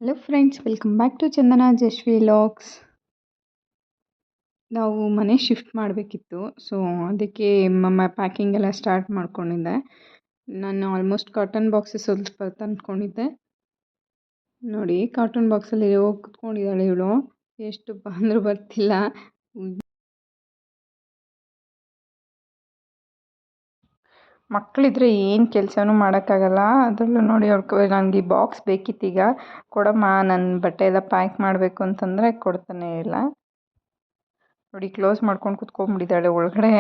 Hello friends, welcome back to Chandana Jashvi logs. ನಾವು ಮನೆ shift ಮಾಡಬೇಕಿತ್ತು. ಸೊ ಅದಕ್ಕೆ ಪ್ಯಾಕಿಂಗ್ ಎಲ್ಲ ಸ್ಟಾರ್ಟ್ ಮಾಡ್ಕೊಂಡಿದ್ದೆ. ನಾನು ಆಲ್ಮೋಸ್ಟ್ ಕಾಟನ್ ಬಾಕ್ಸಸ್ ಸ್ವಲ್ಪ ತಂದ್ಕೊಂಡಿದ್ದೆ. ನೋಡಿ, ಕಾಟನ್ ಬಾಕ್ಸಲ್ಲಿ ಹೋಗಿ ಕುತ್ಕೊಂಡಿದ್ದಾಳೆ ಇವಳು. ಎಷ್ಟು ಬಂದರೂ ಬರ್ತಿಲ್ಲ. ಮಕ್ಕಳಿದ್ರೆ ಏನು ಕೆಲಸನೂ ಮಾಡೋಕ್ಕಾಗಲ್ಲ. ಅದರಲ್ಲೂ ನೋಡಿ ನನಗೆ ಈ ಬಾಕ್ಸ್ ಬೇಕಿತ್ತೀಗ. ಕೊಡಮ್ಮ, ನನ್ನ ಬಟ್ಟೆ ಎಲ್ಲ ಪ್ಯಾಕ್ ಮಾಡಬೇಕು ಅಂತಂದರೆ ಕೊಡ್ತಾನೆ ಇಲ್ಲ. ನೋಡಿ, ಕ್ಲೋಸ್ ಮಾಡ್ಕೊಂಡು ಕುತ್ಕೊಂಡ್ಬಿಟ್ಟಿದ್ದಾಳೆ ಒಳಗಡೆ.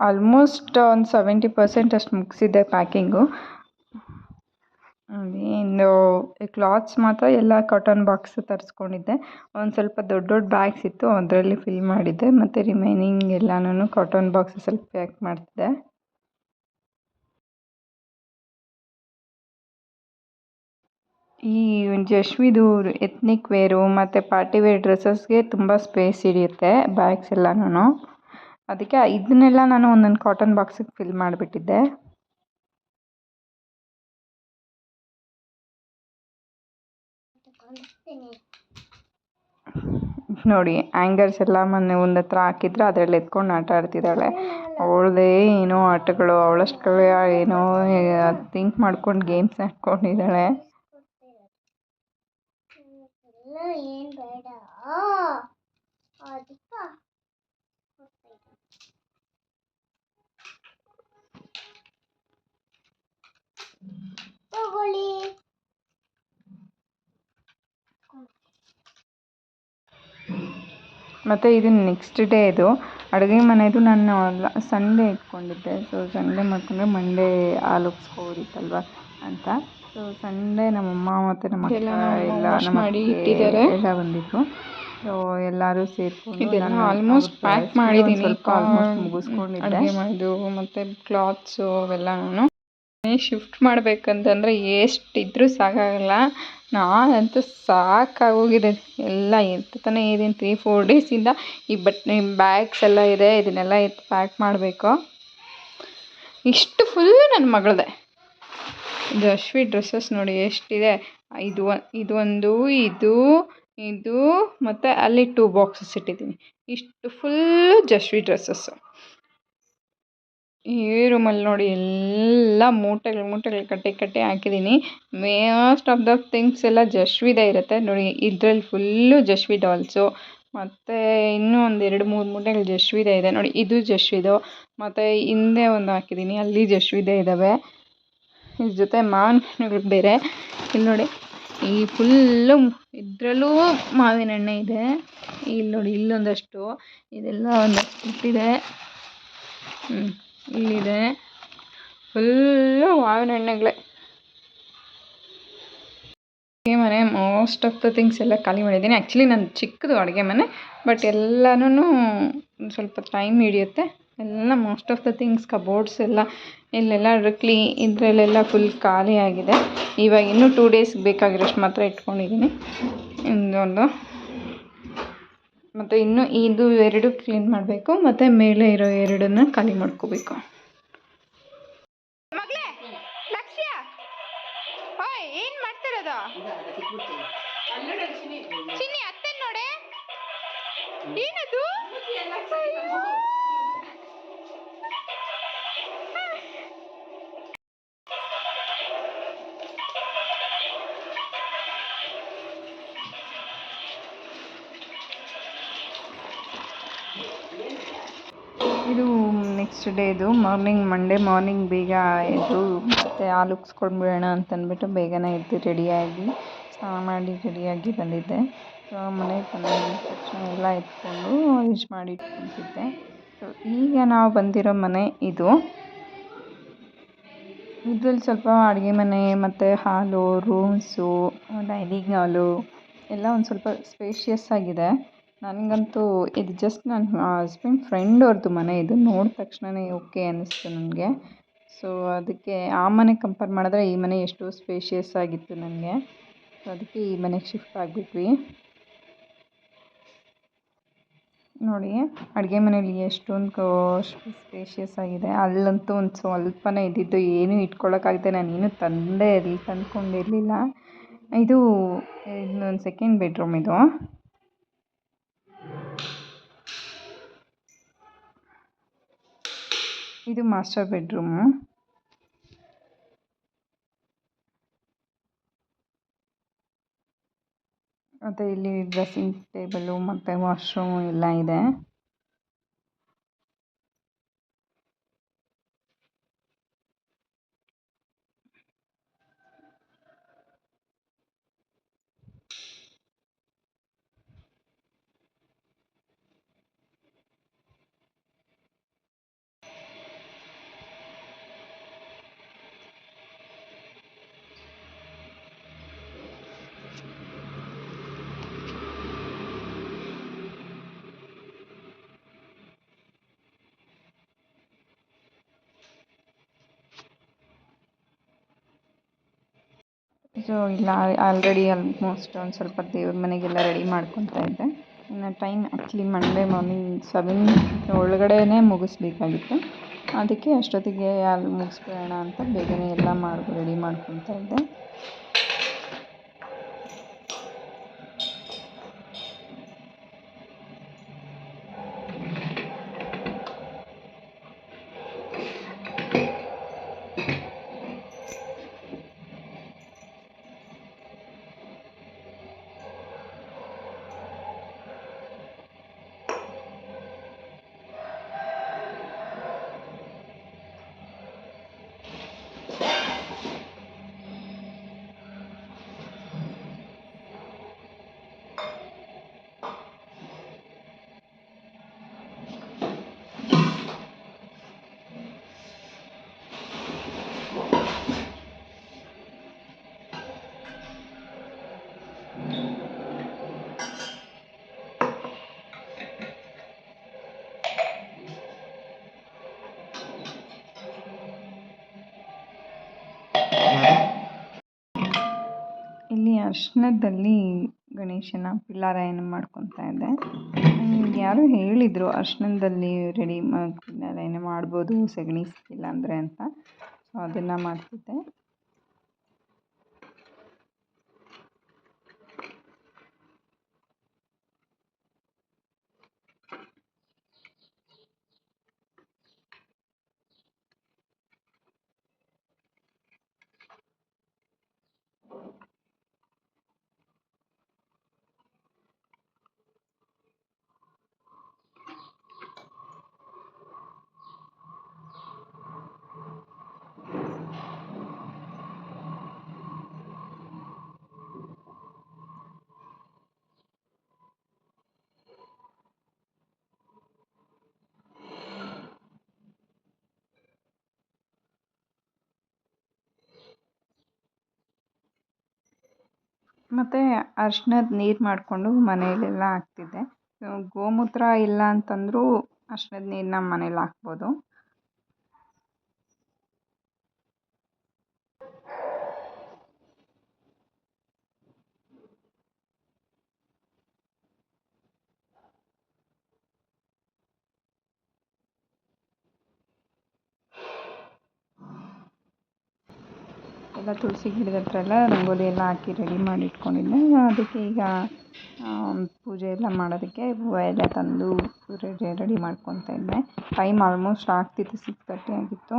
ಆಲ್ಮೋಸ್ಟ್ ಒಂದು 70% ಅಷ್ಟು ಮುಗಿಸಿದ್ದೆ ಪ್ಯಾಕಿಂಗು. ಇನ್ನು ಕ್ಲಾತ್ಸ್ ಮಾತ್ರ ಎಲ್ಲ ಕಾಟನ್ ಬಾಕ್ಸ್ ತರಿಸ್ಕೊಂಡಿದ್ದೆ. ಒಂದು ಸ್ವಲ್ಪ ದೊಡ್ಡ ದೊಡ್ಡ ಬ್ಯಾಗ್ಸ್ ಇತ್ತು, ಅದರಲ್ಲಿ ಫಿಲ್ ಮಾಡಿದ್ದೆ. ಮತ್ತು ರಿಮೈನಿಂಗ್ ಎಲ್ಲನೂ ಕಾಟನ್ ಬಾಕ್ಸಲ್ಲಿ ಪ್ಯಾಕ್ ಮಾಡ್ತಿದ್ದೆ. ಈ ಜಶ್ವಿದು ಎತ್ನಿಕ್ ವೇರು ಮತ್ತು ಪಾರ್ಟಿ ವೇರ್ ಡ್ರೆಸ್ಸಸ್ಗೆ ತುಂಬ ಸ್ಪೇಸ್ ಹಿಡಿಯುತ್ತೆ ಬ್ಯಾಗ್ಸ್ ಎಲ್ಲನೂ. ಅದಕ್ಕೆ ಇದನ್ನೆಲ್ಲ ನಾನು ಒಂದೊಂದು ಕಾಟನ್ ಬಾಕ್ಸಿಗೆ ಫಿಲ್ ಮಾಡಿಬಿಟ್ಟಿದ್ದೆ. ನೋಡಿ, ಆ್ಯಂಗರ್ಸ್ ಎಲ್ಲ ಮೊನ್ನೆ ಒಂದು ಹತ್ರ ಹಾಕಿದ್ರೆ ಅದರಲ್ಲಿ ಎತ್ಕೊಂಡು ಆಟ ಆಡ್ತಿದ್ದಾಳೆ. ಅವಳದೇ ಏನೋ ಆಟಗಳು, ಅವಳಷ್ಟೇ ಏನೋ ಥಿಂಕ್ ಮಾಡ್ಕೊಂಡು ಗೇಮ್ಸ್ ಆಡ್ಕೊಂಡಿದ್ದಾಳೆ. ಮತ್ತು ಇದು ನೆಕ್ಸ್ಟ್ ಡೇ. ಇದು ಅಡುಗೆ ಮನೆಯದು ನಾನು ಸಂಡೇ ಇಟ್ಕೊಂಡಿದ್ದೆ. ಸೊ ಸಂಡೇ ಮಾಡ್ಕೊಂಡ್ರೆ ಮಂಡೇ ಹಾಲು ಉಗ್ಸ್ಕೋಬೋದಿತ್ತಲ್ವ ಅಂತ. ಸೊ ಸಂಡೇ ನಮ್ಮಮ್ಮ ಮತ್ತು ನಮ್ಮ ಅಕ್ಕ ಎಲ್ಲ ಮಾಡಿ ಇಟ್ಟಿದ್ದಾರೆ ಎಲ್ಲ ಬಂದಿತ್ತು. ಸೊ ಎಲ್ಲರೂ ಸೇರಿಕೊಂಡು ನಾನು ಆಲ್ಮೋಸ್ಟ್ ಪ್ಯಾಕ್ ಮಾಡಿದ್ದೀನಿ. ಸ್ವಲ್ಪ ಆಲ್ಮೋಸ್ಟ್ ಮುಗಿಸ್ಕೊಂಡಿದ್ದೆ ಅಡುಗೆ ಮಾಡೋದು ಮತ್ತು ಕ್ಲಾತ್ಸು ಅವೆಲ್ಲ. ನಾನು ಶಿಫ್ಟ್ ಮಾಡಬೇಕಂತಂದರೆ ಎಷ್ಟಿದ್ರೂ ಸಾಕಾಗಲ್ಲ. ನಾನಂತೂ ಸಾಕಾಗೋಗಿದೆ. ಎಲ್ಲ ಎತ್ತತಾನೆ ಇದ್ದೀನಿ. 3-4 ಡೇಸಿಂದ ಈ ಬ್ಯಾಗ್ಸ್ ಎಲ್ಲ ಇದೆ, ಇದನ್ನೆಲ್ಲ ಎತ್ತು ಪ್ಯಾಕ್ ಮಾಡಬೇಕು. ಇಷ್ಟು ಫುಲ್ಲು ನನ್ನ ಮಗಳದೆ. ಜಶ್ವಿ ಡ್ರೆಸ್ಸಸ್ ನೋಡಿ ಎಷ್ಟಿದೆ. ಇದೊಂದು ಇದು ಮತ್ತು ಅಲ್ಲಿ 2 ಬಾಕ್ಸಸ್ ಇಟ್ಟಿದ್ದೀನಿ. ಇಷ್ಟು ಫುಲ್ಲು ಜಶ್ವಿ ಡ್ರೆಸ್ಸಸ್ಸು. ಈ ರೂಮಲ್ಲಿ ನೋಡಿ ಎಲ್ಲ ಮೂಟೆಗಳು ಕಟ್ಟಿ ಹಾಕಿದ್ದೀನಿ. ಮೋಸ್ಟ್ ಆಫ್ ದ ಥಿಂಗ್ಸ್ ಎಲ್ಲ ಜಶ್ವಿದೇ ಇರುತ್ತೆ. ನೋಡಿ, ಇದರಲ್ಲಿ ಫುಲ್ಲು ಜಶ್ವಿ ಡಾಲ್ಸು. ಮತ್ತು ಇನ್ನೂ ಒಂದು 2-3 ಮೂಟೆಗಳು ಜಶ್ವಿದೇ ಇದೆ. ನೋಡಿ, ಇದು ಜಶ್ವಿದು. ಮತ್ತು ಹಿಂದೆ ಒಂದು ಹಾಕಿದ್ದೀನಿ, ಅಲ್ಲಿ ಜಶ್ವಿದೇ ಇದ್ದಾವೆ. ಇದ್ರ ಜೊತೆ ಮಾವಿನ ಹಣ್ಣುಗಳು ಬೇರೆ. ಇಲ್ಲಿ ನೋಡಿ, ಈ ಫುಲ್ಲು ಇದರಲ್ಲೂ ಮಾವಿನ ಹಣ್ಣೆ ಇದೆ. ಇಲ್ಲಿ ನೋಡಿ, ಇಲ್ಲೊಂದಷ್ಟು, ಇದೆಲ್ಲ ಒಂದಷ್ಟು ಇಟ್ಟಿದೆ. ಇಲ್ಲಿದೆ ಫುಲ್ಲು ಮಾವಿನ ಹಣ್ಣುಗಳೇ. ಅಡುಗೆ ಮನೆ ಮೋಸ್ಟ್ ಆಫ್ ದ ಥಿಂಗ್ಸ್ ಎಲ್ಲ ಖಾಲಿ ಮಾಡಿದ್ದೀನಿ. ಆ್ಯಕ್ಚುಲಿ ನನ್ನ ಚಿಕ್ಕದು ಅಡುಗೆ ಮನೆ, ಬಟ್ ಎಲ್ಲನೂ ಸ್ವಲ್ಪ ಟೈಮ್ ಹಿಡಿಯುತ್ತೆ. ಎಲ್ಲ most of the things cupboards ಎಲ್ಲ ಇಲ್ಲೆಲ್ಲ ಇದರಲ್ಲೆಲ್ಲ ಫುಲ್ ಖಾಲಿ ಆಗಿದೆ. ಇವಾಗ ಇನ್ನೂ 2 ಡೇಸ್ಗೆ ಬೇಕಾಗಿರೋಷ್ಟು ಮಾತ್ರ ಇಟ್ಕೊಂಡಿದ್ದೀನಿ. ಇನ್ನೊಂದು ಮತ್ತು ಇನ್ನೂ ಇದು 2 ಕ್ಲೀನ್ ಮಾಡಬೇಕು. ಮತ್ತು ಮೇಲೆ ಇರೋ 2 ಖಾಲಿ ಮಾಡ್ಕೋಬೇಕು. ಮಗಳೇ ಲಕ್ಷ್ಯ, ಓಯ್ ಏನು ಮಾಡ್ತಿರೋದು? ಚಿನ್ನಿ ಅತ್ತೆ ನೋಡೆ, ಏನದು? ಇದು ನೆಕ್ಸ್ಟ್ ಡೇದು ಮಂಡೇ ಮಾರ್ನಿಂಗ್ ಬೇಗ ಎದ್ದು ಮತ್ತು ಹಾಲು ಉಗ್ಸ್ಕೊಂಡ್ಬಿಡೋಣ ಅಂತಂದ್ಬಿಟ್ಟು ಬೇಗನೆ ಎದ್ದು ರೆಡಿಯಾಗಿ ಸ್ನಾನ ಮಾಡಿ ರೆಡಿಯಾಗಿ ಬಂದಿದ್ದೆ. ಸೊ ಮನೆಗೆ ಬಂದ ತಕ್ಷಣ ಎಲ್ಲ ಎತ್ಕೊಂಡು ಯೂಸ್ ಮಾಡಿ ಇಟ್ಕೊತಿದ್ದೆ. ಸೊ ಈಗ ನಾವು ಬಂದಿರೋ ಮನೆ ಇದು. ಇದ್ರಲ್ಲಿ ಸ್ವಲ್ಪ ಅಡುಗೆ ಮನೆ ಮತ್ತು ಹಾಲು, ರೂಮ್ಸು, ಡೈನಿಂಗ್ ಹಾಲು ಎಲ್ಲ ಒಂದು ಸ್ವಲ್ಪ ಸ್ಪೇಷಿಯಸ್ ಆಗಿದೆ. ನನಗಂತೂ ಇದು ಜಸ್ಟ್ ನನ್ನ ಹಸ್ಬೆಂಡ್ ಫ್ರೆಂಡ್ ಅವ್ರದ್ದು ಮನೆ ಇದು ನೋಡಿದ ತಕ್ಷಣವೇ ಓಕೆ ಅನ್ನಿಸ್ತು ನನಗೆ. ಸೊ ಅದಕ್ಕೆ ಆ ಮನೆ ಕಂಪೇರ್ ಮಾಡಿದ್ರೆ ಈ ಮನೆ ಎಷ್ಟೋ ಸ್ಪೇಷಿಯಸ್ ಆಗಿತ್ತು ನನಗೆ. ಸೊ ಅದಕ್ಕೆ ಈ ಮನೆಗೆ ಶಿಫ್ಟ್ ಆಗಿಬಿಟ್ವಿ. ನೋಡಿ ಅಡುಗೆ ಮನೇಲಿ ಎಷ್ಟೊಂದು ಸ್ಪೇಷಿಯಸ್ ಆಗಿದೆ. ಅಲ್ಲಂತೂ ಒಂದು ಸ್ವಲ್ಪನೇ ಇದ್ದಿದ್ದು, ಏನೂ ಇಟ್ಕೊಳ್ಳೋಕ್ಕಾಗದೆ ನಾನೇನು ತಂದ್ಕೊಂಡಿರಲಿಲ್ಲ. ಇದು ಇನ್ನೊಂದು ಸೆಕೆಂಡ್ ಬೆಡ್ರೂಮ್ ಇದು. ಇದು ಮಾಸ್ಟರ್ ಬೆಡ್ರೂಮು. ಮತ್ತು ಇಲ್ಲಿ ಡ್ರೆಸ್ಸಿಂಗ್ ಟೇಬಲು ಮತ್ತು ವಾಶ್ರೂಮು ಎಲ್ಲ ಇದೆ. ಸೊ ಇಲ್ಲ ಆಲ್ರೆಡಿ ಆಲ್ಮೋಸ್ಟ್ ಒಂದು ಸ್ವಲ್ಪ ದೇವ್ರ ಮನೆಗೆಲ್ಲ ರೆಡಿ ಮಾಡ್ಕೊತಾ ಇದ್ದೆ. ಇನ್ನು ಟೈಮ್ ಆ್ಯಕ್ಚುಲಿ ಮಂಡೇ ಮಾರ್ನಿಂಗ್ 7 ಒಳಗಡೆ ಮುಗಿಸ್ಬೇಕಾಗಿತ್ತು. ಅದಕ್ಕೆ ಅಷ್ಟೊತ್ತಿಗೆ ಅಲ್ಲಿ ಮುಗಿಸ್ಬಿಡೋಣ ಅಂತ ಬೇಗನೆ ಎಲ್ಲ ರೆಡಿ ಮಾಡ್ಕೊತಾ ಇದ್ದೆ. ಇಲ್ಲಿ ಅರಿಶಿಣದಲ್ಲಿ ಗಣೇಶನ ಪಿಳ್ಳಾರಾಯಣ ಮಾಡ್ಕೊತಾ ಇದ್ದೆ. ಯಾರೋ ಹೇಳಿದರು ಅರಿಶಿಣದಲ್ಲಿ ಪಿಳ್ಳಾರಾಯಣ ಮಾಡ್ಬೋದು ಸಗಣಿ ಸಿಕ್ಕಿಲ್ಲ ಅಂದರೆ ಅಂತ. ಸೊ ಅದನ್ನು ಮಾಡ್ತಿದ್ದೆ. ಮತ್ತು ಅರ್ಶಿಣದ ನೀರು ಮಾಡಿಕೊಂಡು ಮನೆಯಲ್ಲೆಲ್ಲ ಹಾಕ್ತಿದ್ದೆ. ಗೋಮೂತ್ರ ಇಲ್ಲ ಅಂತಂದರೂ ಅರ್ಶಿಣದ ನೀರನ್ನ ಮನೇಲಿ ಹಾಕ್ಬೋದು. ಎಲ್ಲ ತುಳಸಿ ಗಿಡದ ಹತ್ರ ಎಲ್ಲ ರಂಗೋಲಿ ಎಲ್ಲ ಹಾಕಿ ರೆಡಿ ಮಾಡಿ ಇಟ್ಕೊಂಡಿದ್ದೆ. ಅದಕ್ಕೆ ಈಗ ಪೂಜೆ ಎಲ್ಲ ಮಾಡೋದಕ್ಕೆ ಹೂವು ಎಲ್ಲ ತಂದು ರೆಡಿ ಮಾಡ್ಕೊತಾ ಇದ್ದೆ. ಟೈಮ್ ಆಲ್ಮೋಸ್ಟ್ ಆಗ್ತಿತ್ತು, 6:30 ಆಗಿತ್ತು.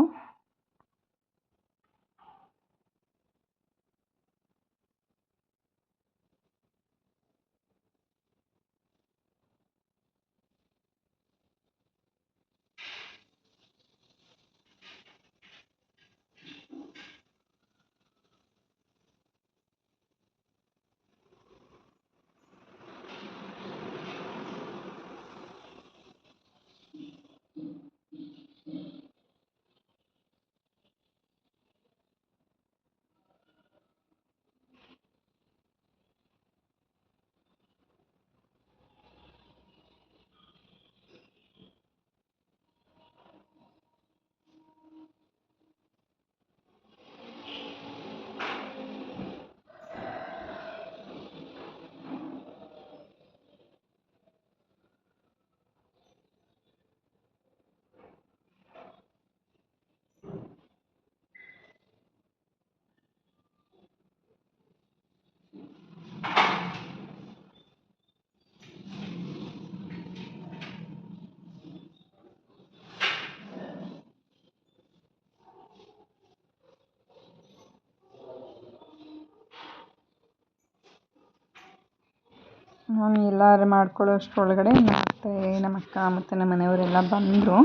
ನಾನು ಎಲ್ಲರೂ ಮಾಡ್ಕೊಳ್ಳೋ ಅಷ್ಟರೊಳಗಡೆ ಮತ್ತು ನಮ್ಮ ಅಕ್ಕ ಮತ್ತು ನಮ್ಮ ಮನೆಯವರೆಲ್ಲ ಬಂದರು.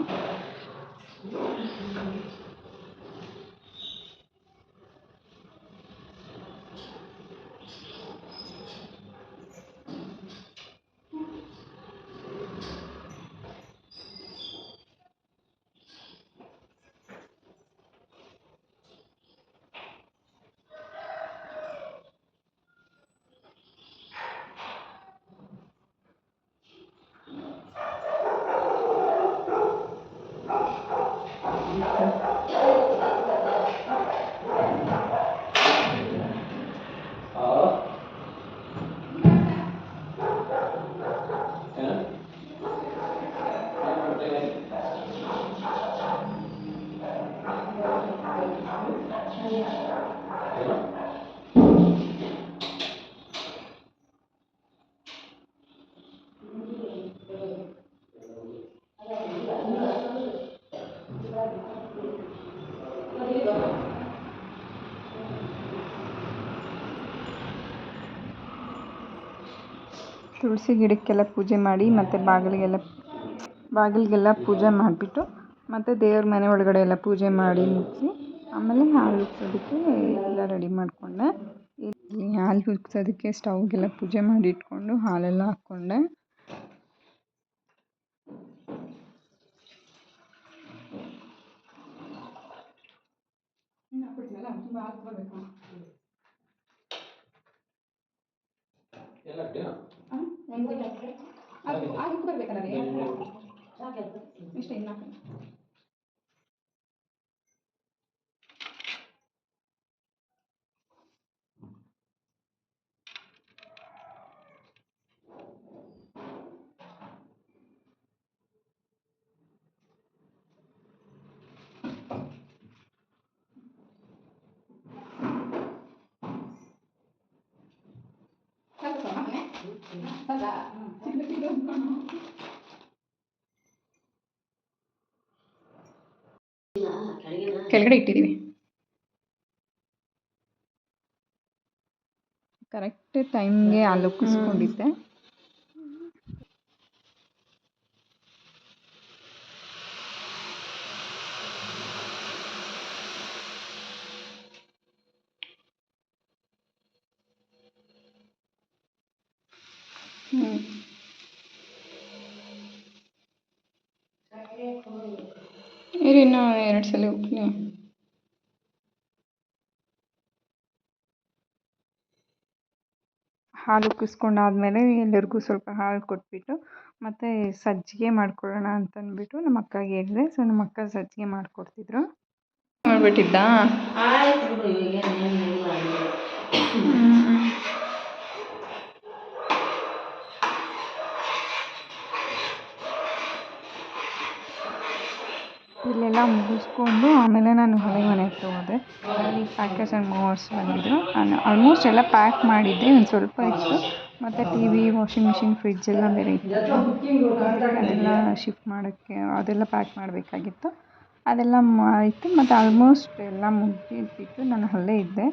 ತುಳಸಿ ಗಿಡಕ್ಕೆಲ್ಲ ಪೂಜೆ ಮಾಡಿ ಮತ್ತು ಬಾಗಿಲಿಗೆಲ್ಲ ಪೂಜೆ ಮಾಡಿಬಿಟ್ಟು ಮತ್ತು ದೇವ್ರ ಮನೆ ಒಳಗಡೆ ಎಲ್ಲ ಪೂಜೆ ಮಾಡಿ ಮುಗಿಸಿ ಆಮೇಲೆ ಹಾಲು ಉಗ್ಸೋದಕ್ಕೆ ಎಲ್ಲ ರೆಡಿ ಮಾಡಿಕೊಂಡೆ. ಇಲ್ಲಿ ಹಾಲು ಉಗ್ಸೋದಕ್ಕೆ ಸ್ಟವ್ಗೆಲ್ಲ ಪೂಜೆ ಮಾಡಿ ಇಟ್ಕೊಂಡು ಹಾಲೆಲ್ಲ ಹಾಕ್ಕೊಂಡೆ. ಕೆಳಗಡೆ ಇಟ್ಟಿದ್ದೀವಿ. ಕರೆಕ್ಟ್ ಟೈಮ್ಗೆ ಹಾಲು ಉಕ್ಕಿಸ್ಕೊಂಡಿದ್ದೆ. ಇನ್ನೂ 2 ಸಲ ಉಕ್ಲಿ. ಹಾಲು ಉಕ್ಕಿಸ್ಕೊಂಡಾದ್ಮೇಲೆ ಎಲ್ಲರಿಗೂ ಸ್ವಲ್ಪ ಹಾಲು ಕೊಟ್ಬಿಟ್ಟು ಮತ್ತು ಸಜ್ಜಿಗೆ ಮಾಡ್ಕೊಳ್ಳೋಣ ಅಂತಂದ್ಬಿಟ್ಟು ನಮ್ಮ ಅಕ್ಕಗೆ ಹೇಳಿದೆ. ಸೊ ನಮ್ಮ ಅಕ್ಕ ಸಜ್ಜಿಗೆ ಮಾಡಿಕೊಡ್ತಿದ್ರು. ಮಾಡಿಬಿಟ್ಟಿದ್ದಾ ಇಲ್ಲೆಲ್ಲ ಮುಗಿಸ್ಕೊಂಡು ಆಮೇಲೆ ನಾನು ಹಳೆ ಮನೆ ಹತ್ರ ಹೋದೆ. ಅಲ್ಲಿ ಪ್ಯಾಕರ್ಸ್ ಆ್ಯಂಡ್ ಮೂವರ್ಸ್ ಬಂದಿದ್ದರು. ನಾನು ಆಲ್ಮೋಸ್ಟ್ ಎಲ್ಲ ಪ್ಯಾಕ್ ಮಾಡಿದ್ದೆ, ಒಂದು ಸ್ವಲ್ಪ ಇತ್ತು. ಮತ್ತು T V, washing machine, fridge ಎಲ್ಲ ಬೇರೆ ಇತ್ತು. ಅದೆಲ್ಲ ಶಿಫ್ಟ್ ಮಾಡೋಕ್ಕೆ ಅದೆಲ್ಲ ಪ್ಯಾಕ್ ಮಾಡಬೇಕಾಗಿತ್ತು. ಅದೆಲ್ಲ ಆಯಿತು ಮತ್ತು ಆಲ್ಮೋಸ್ಟ್ ಎಲ್ಲ ಮುಗಿದ್ಬಿಟ್ಟು ನಾನು ಅಲ್ಲೇ ಇದ್ದೆ.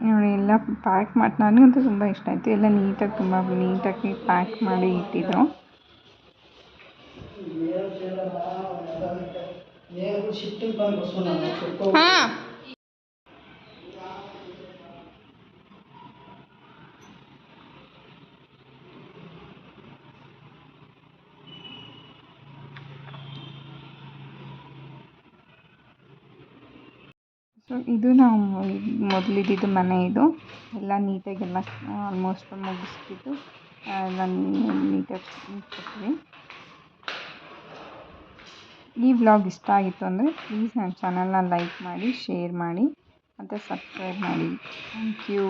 ನೋಡಿ ಎಲ್ಲ ಪ್ಯಾಕ್ ಮಾಡಿ ನನಗಂತೂ ತುಂಬ ಇಷ್ಟ ಆಯಿತು. ಎಲ್ಲ ನೀಟಾಗಿ ತುಂಬ ನೀಟಾಗಿ ಪ್ಯಾಕ್ ಮಾಡಿ ಇಟ್ಟಿದ್ರು. ಹಾಂ ಸೊ ಇದು ನಾವು ಮೊದಲಿದ್ದಿದ್ದು ಮನೆ. ಇದು ಎಲ್ಲ ನೀಟಾಗೆಲ್ಲ ಆಲ್ಮೋಸ್ಟ್ ಮುಗಿಸ್ಬಿಟ್ಟು ಎಲ್ಲ ನೀಟಾಗಿ ಕೊಟ್ವಿ. ಈ ವ್ಲಾಗ್ ಇಷ್ಟ ಆಗಿತ್ತು ಅಂದರೆ ಪ್ಲೀಸ್ ನನ್ನ ಚಾನಲ್ನ ಲೈಕ್ ಮಾಡಿ, ಶೇರ್ ಮಾಡಿ ಮತ್ತು ಸಬ್ಸ್ಕ್ರೈಬ್ ಮಾಡಿ. Thank you.